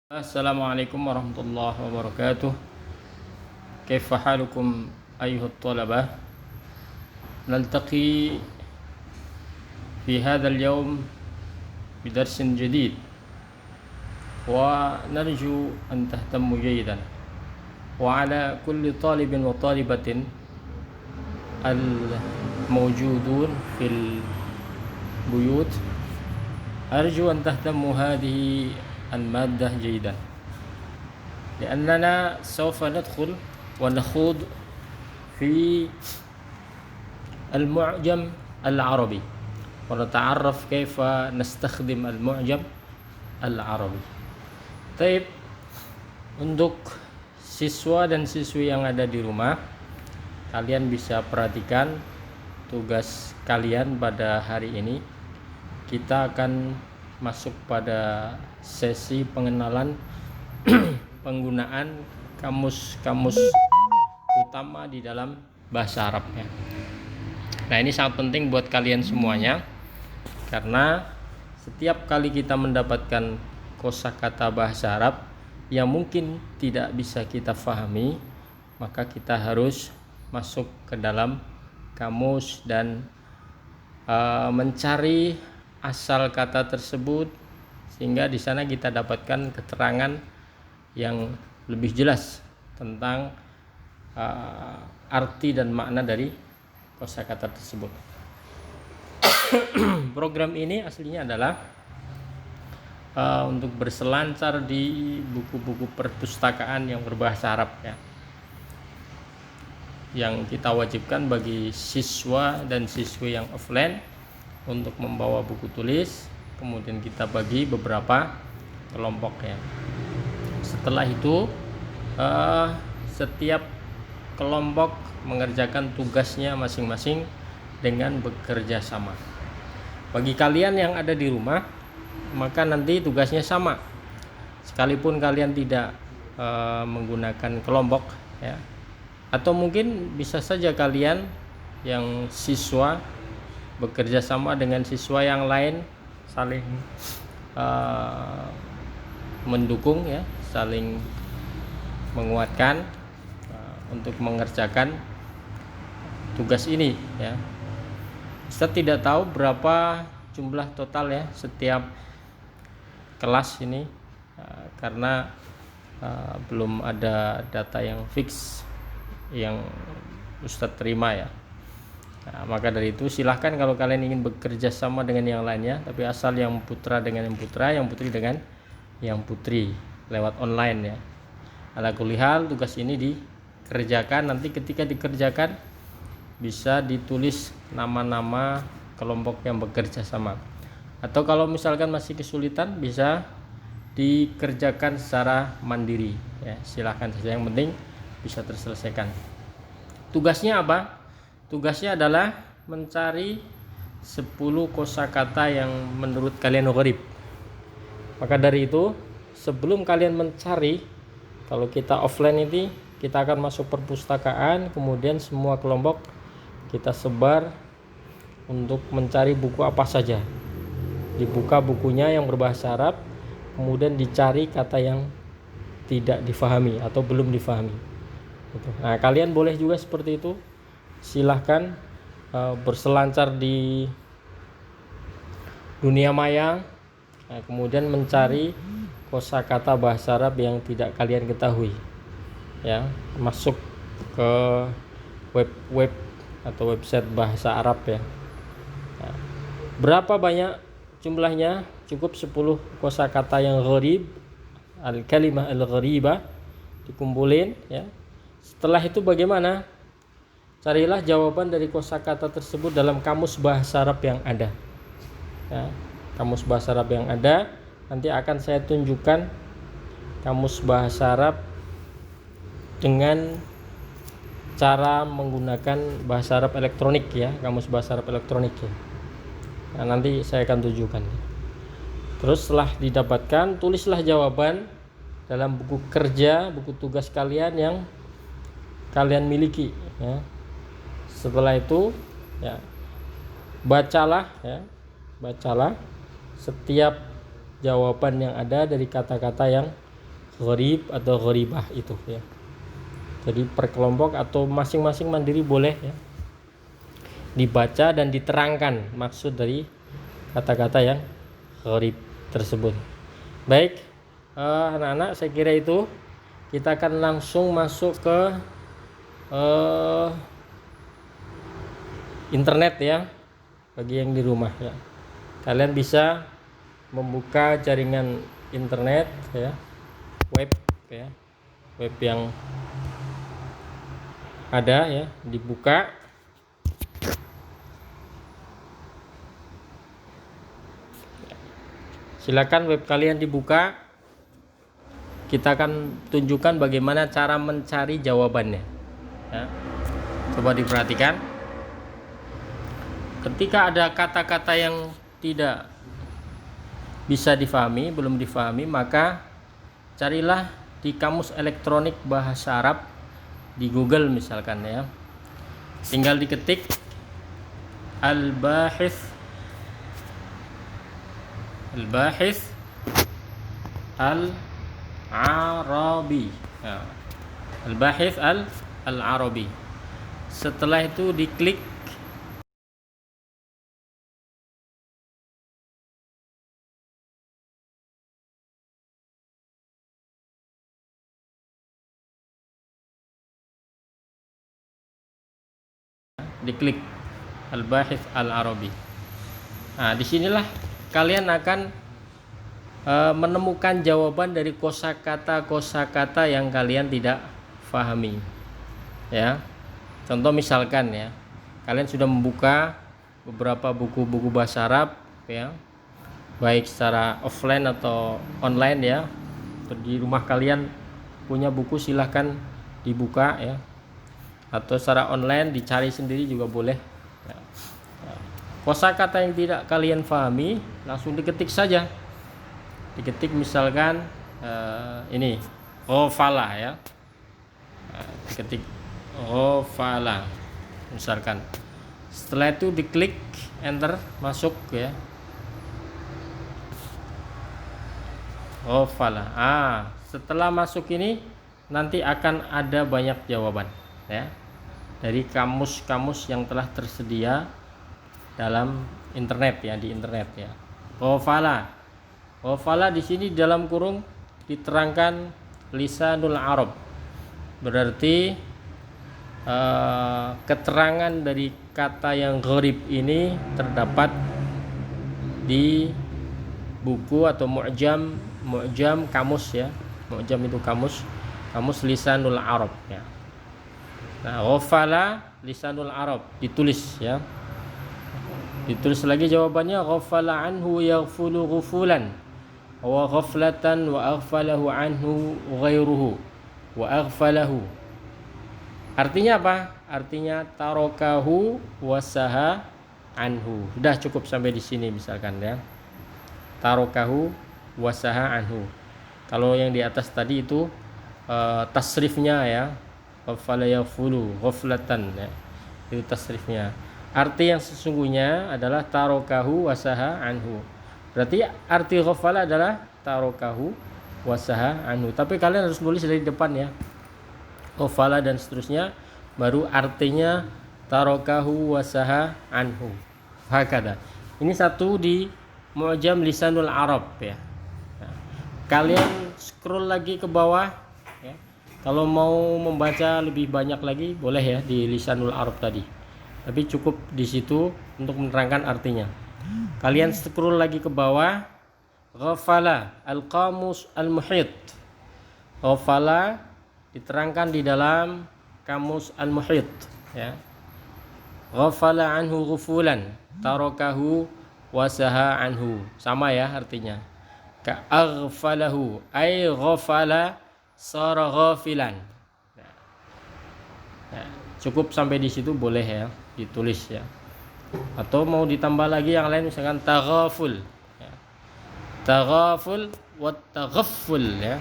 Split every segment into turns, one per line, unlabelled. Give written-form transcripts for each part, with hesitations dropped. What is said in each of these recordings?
Assalamualaikum warahmatullahi wabarakatuh. كيف حالكم أيها الطلبة؟ نلتقي في هذا اليوم بدرس جديد ونرجو أن تهتموا جيدا. وعلى كل طالب وطالبة الموجودون في البيوت أرجو أن تهتموا هذه المادة جيدا، لأننا سوف ندخل ونخوض في المعجم العربي ونتعرف كيف نستخدم المعجم العربي. Baik, untuk siswa dan siswi yang ada di rumah, kalian bisa perhatikan tugas kalian pada hari ini. Kita akan masuk pada sesi pengenalan penggunaan kamus-kamus utama di dalam bahasa Arabnya. Nah, ini sangat penting buat kalian semuanya, karena setiap kali kita mendapatkan kosakata bahasa Arab yang mungkin tidak bisa kita fahami, maka kita harus masuk ke dalam kamus dan mencari asal kata tersebut, sehingga di sana kita dapatkan keterangan yang lebih jelas tentang arti dan makna dari kosakata tersebut. Program ini aslinya adalah untuk berselancar di buku-buku perpustakaan yang berbahasa Arab, ya, yang kita wajibkan bagi siswa dan siswi yang offline untuk membawa buku tulis. Kemudian kita bagi beberapa kelompok, ya. Setelah itu setiap kelompok mengerjakan tugasnya masing-masing dengan bekerja sama. Bagi kalian yang ada di rumah, maka nanti tugasnya sama, sekalipun kalian tidak menggunakan kelompok, ya. Atau mungkin bisa saja kalian yang siswa bekerja sama dengan siswa yang lain, saling mendukung, ya, saling menguatkan untuk mengerjakan tugas ini, ya. Ustaz tidak tahu berapa jumlah total, ya, setiap kelas ini, karena belum ada data yang fix yang Ustaz terima, ya. Nah, maka dari itu silahkan kalau kalian ingin bekerja sama dengan yang lainnya, tapi asal yang putra dengan yang putra, yang putri dengan yang putri, lewat online, ya. Ala kulli hal, tugas ini dikerjakan. Nanti ketika dikerjakan bisa ditulis nama-nama kelompok yang bekerja sama. Atau kalau misalkan masih kesulitan, bisa dikerjakan secara mandiri, ya. Silahkan saja, yang penting bisa terselesaikan. Tugasnya apa? Tugasnya adalah mencari 10 kosakata yang menurut kalian gharib. Maka dari itu, sebelum kalian mencari, kalau kita offline ini, kita akan masuk perpustakaan, kemudian semua kelompok kita sebar untuk mencari buku apa saja. Dibuka bukunya yang berbahasa Arab, kemudian dicari kata yang tidak difahami atau belum difahami. Nah, kalian boleh juga seperti itu. Silahkan berselancar di dunia maya, kemudian mencari kosakata bahasa Arab yang tidak kalian ketahui, ya. Masuk ke web atau website bahasa Arab, ya. Nah, berapa banyak jumlahnya? Cukup 10 kosakata yang gharib, al-kalimah al-gharibah, dikumpulin, ya. Setelah itu bagaimana? Carilah jawaban dari kosakata tersebut dalam kamus bahasa Arab yang ada, ya. Kamus bahasa Arab yang ada, nanti akan saya tunjukkan kamus bahasa Arab dengan cara menggunakan bahasa Arab elektronik, ya, kamus bahasa Arab elektronik, ya. Nah, nanti saya akan tunjukkan. Terus setelah didapatkan, tulislah jawaban dalam buku kerja, buku tugas kalian yang kalian miliki, ya. Setelah itu, ya, bacalah setiap jawaban yang ada dari kata-kata yang gharib atau gharibah itu ya. Jadi per kelompok atau masing-masing mandiri boleh ya, dibaca dan diterangkan maksud dari kata-kata yang gharib tersebut. Baik, anak-anak, saya kira itu. Kita akan langsung masuk ke internet ya, bagi yang di rumah ya. Kalian bisa membuka jaringan internet ya, web ya, web yang ada ya, dibuka. Silakan web kalian dibuka. Kita akan tunjukkan bagaimana cara mencari jawabannya ya. Coba diperhatikan. Ketika ada kata-kata yang tidak bisa difahami, belum difahami, maka carilah di kamus elektronik bahasa Arab di Google misalkan ya. Tinggal diketik al-bahith al-Arabi ya. Al-bahith al-Arabi. Setelah itu diklik al-bahith al-Arabi. Nah, disinilah kalian akan menemukan jawaban dari kosakata yang kalian tidak pahami ya. Contoh misalkan ya, kalian sudah membuka beberapa buku-buku bahasa Arab ya, baik secara offline atau online ya. Di rumah kalian punya buku, silahkan dibuka ya, atau secara online dicari sendiri juga boleh ya. Kosakata yang tidak kalian pahami langsung diketik saja. Diketik misalkan ini ghafala ya, diketik ghafala misalkan. Setelah itu diklik enter, masuk ya, ghafala. Setelah masuk ini nanti akan ada banyak jawaban ya, dari kamus-kamus yang telah tersedia dalam internet ya, di internet ya. Ghafala di sini dalam kurung diterangkan lisanul Arab, berarti keterangan dari kata yang gharib ini terdapat di buku atau mu'jam kamus ya. Mu'jam itu kamus lisanul Arab ya. Nah, ghafala lisanul Arab ditulis ya. Ditulis lagi jawabannya, ghafala anhu yaghfulu ghufulan wa ghaflatan wa aghfalahu anhu ghairuhu wa aghfalahu. Artinya apa? Artinya tarokahu wasaha anhu. Sudah cukup sampai di sini misalkan ya. Tarokahu wasaha anhu. Kalau yang di atas tadi itu tasrifnya ya. Ghafala yaghfulu ghaflatan ya. Itu tasrifnya. Arti yang sesungguhnya adalah tarokahu wasaha anhu. Berarti arti ghafala adalah tarokahu wasaha anhu. Tapi kalian harus nulis dari depan ya, ghafala dan seterusnya, baru artinya tarokahu wasaha anhu. Hakada. Ini satu di Mu'jam Lisanul Arab ya. Nah, kalian scroll lagi ke bawah ya. Kalau mau membaca lebih banyak lagi boleh ya di Lisanul Arab tadi. Tapi cukup di situ untuk menerangkan artinya. Kalian scroll lagi ke bawah, ghafala al-qamus al-muhit. Ghafala diterangkan di dalam kamus al-muhit ya. Ghafala anhu ghufulan, tarakahu wasaha anhu. Sama ya artinya. Ka aghfalahu ay ghafala sara ghafilan. Nah, cukup sampai di situ boleh ya ditulis ya. Atau mau ditambah lagi yang lain misalkan taghaful ya. Taghaful wa taghafful ya.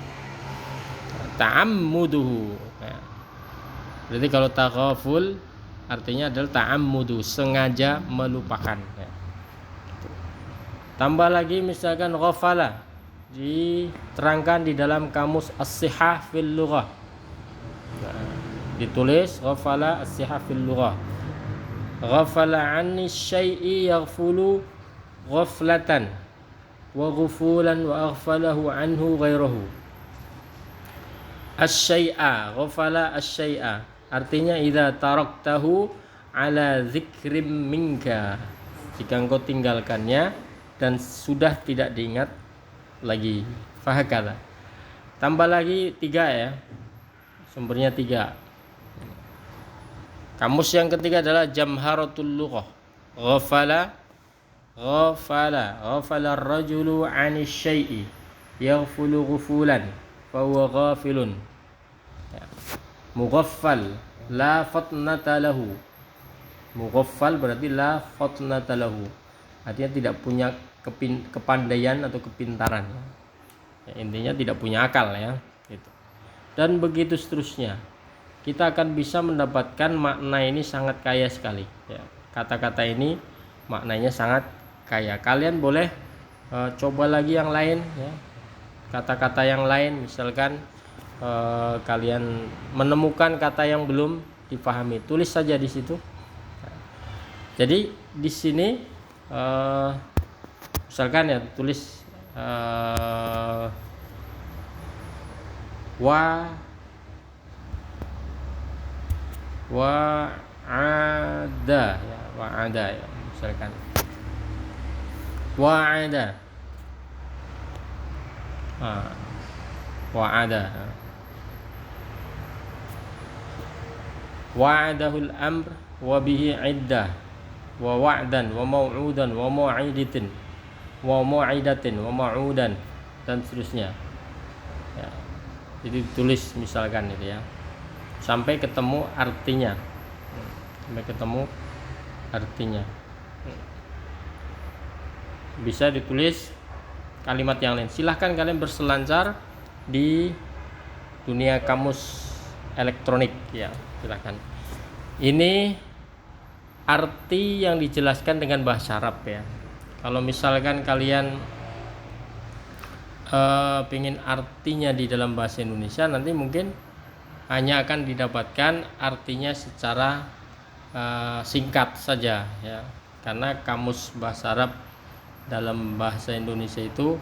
Ta'ammuduhu ya. Berarti kalau taghaful artinya adalah ta'ammudu, sengaja melupakan ya. Tambah lagi misalkan ghafala diterangkan di dalam kamus As-Sihah fil Lughah. Nah, ditulis ghafala As-Sihah fil Lughah. Ghafala 'anni syai'i yaghfulu ghaflatan wa ghufulan wa aghfalahu anhu ghairahu. Asy-syai'a, ghafala asy-syai'a, artinya idza taraktahu ala dzikrim minka, jika engkau tinggalkannya dan sudah tidak diingat lagi. Fahakala. Tambah lagi 3 ya. Sumbernya 3. Kamus yang ketiga adalah Jamharatul Lughah. Ghafala ar-rajulu 'ani syai'i yaghfulu ghufulan fa huwa ghafilun. Ya. Mughaffal la fatnata lahu. Mughaffal berarti la fatnata lahu. Artinya tidak punya kepandaian atau kepintaran. Ya, intinya tidak punya akal ya, gitu. Dan begitu seterusnya. Kita akan bisa mendapatkan makna ini sangat kaya sekali ya. Kata-kata ini maknanya sangat kaya. Kalian boleh coba lagi yang lain ya. Kata-kata yang lain, misalkan kalian menemukan kata yang belum dipahami, tulis saja di situ. Jadi di sini misalkan ya, tulis wa'ada ya, wa'ada ya, misalkan wa'ada, wa'ada, wa'adahul amr wa bihi iddah wa wa'dan wa mau'udan wa mau'idatin wa mau'idatin wa mau'udan, dan seterusnya ya. Jadi tulis misalkan itu ya, sampai ketemu artinya, bisa ditulis kalimat yang lain. Silahkan kalian berselancar di dunia kamus elektronik ya, silahkan. Ini arti yang dijelaskan dengan bahasa Arab ya. Kalau misalkan kalian pengen artinya di dalam bahasa Indonesia, nanti mungkin hanya akan didapatkan artinya secara singkat saja ya, karena kamus bahasa Arab dalam bahasa Indonesia itu